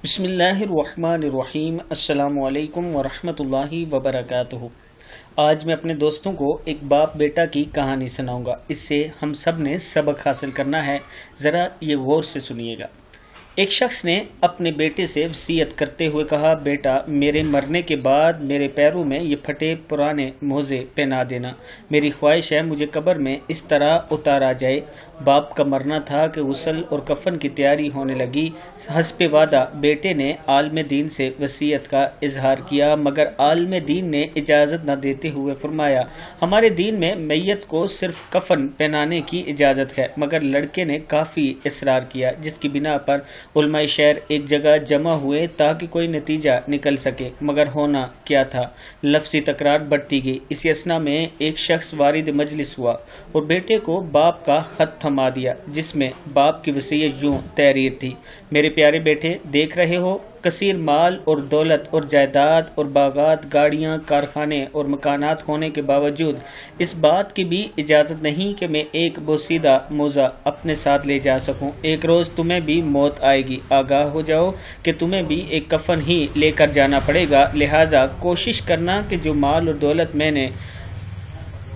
بسم اللہ الرحمن الرحیم۔ السلام علیکم ورحمۃ اللہ وبرکاتہ۔ آج میں اپنے دوستوں کو ایک باپ بیٹا کی کہانی سناؤں گا۔ اس سے ہم سب نے سبق حاصل کرنا ہے، ذرا یہ غور سے سنیے گا۔ ایک شخص نے اپنے بیٹے سے وصیت کرتے ہوئے کہا، بیٹا میرے مرنے کے بعد میرے پیروں میں یہ پھٹے پرانے موزے پہنا دینا۔ میری خواہش ہے مجھے قبر میں اس طرح اتارا جائے۔ باپ کا مرنا تھا کہ غسل اور کفن کی تیاری ہونے لگی۔ حسب وعدہ بیٹے نے عالم دین سے وصیت کا اظہار کیا، مگر عالم دین نے اجازت نہ دیتے ہوئے فرمایا، ہمارے دین میں میت کو صرف کفن پہنانے کی اجازت ہے۔ مگر لڑکے نے کافی اصرار کیا، جس کی بنا پر علماء شہر ایک جگہ جمع ہوئے تاکہ کوئی نتیجہ نکل سکے، مگر ہونا کیا تھا، لفظی تکرار بڑھتی گئی۔ اسی اثنا میں ایک شخص وارد مجلس ہوا اور بیٹے کو باپ کا خط تھما دیا، جس میں باپ کی وصیت یوں تحریر تھی، میرے پیارے بیٹے، دیکھ رہے ہو کثیر مال اور دولت اور جائیداد اور باغات، گاڑیاں، کارخانے اور مکانات ہونے کے باوجود اس بات کی بھی اجازت نہیں کہ میں ایک بوسیدہ موزہ اپنے ساتھ لے جا سکوں۔ ایک روز تمہیں بھی موت آئے گی، آگاہ ہو جاؤ کہ تمہیں بھی ایک کفن ہی لے کر جانا پڑے گا، لہٰذا کوشش کرنا کہ جو مال اور دولت میں نے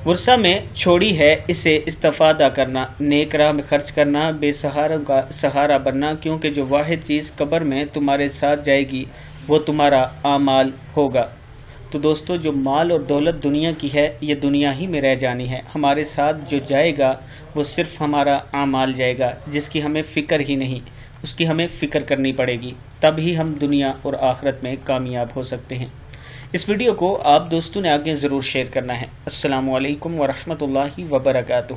ورثہ میں چھوڑی ہے اسے استفادہ کرنا، نیک راہ میں خرچ کرنا، بے سہاروں کا سہارا بننا، کیونکہ جو واحد چیز قبر میں تمہارے ساتھ جائے گی وہ تمہارا اعمال ہوگا۔ تو دوستو، جو مال اور دولت دنیا کی ہے یہ دنیا ہی میں رہ جانی ہے، ہمارے ساتھ جو جائے گا وہ صرف ہمارا اعمال جائے گا، جس کی ہمیں فکر ہی نہیں، اس کی ہمیں فکر کرنی پڑے گی، تب ہی ہم دنیا اور آخرت میں کامیاب ہو سکتے ہیں۔ اس ویڈیو کو آپ دوستوں نے آگے ضرور شیئر کرنا ہے۔ السلام علیکم ورحمۃ اللہ وبرکاتہ۔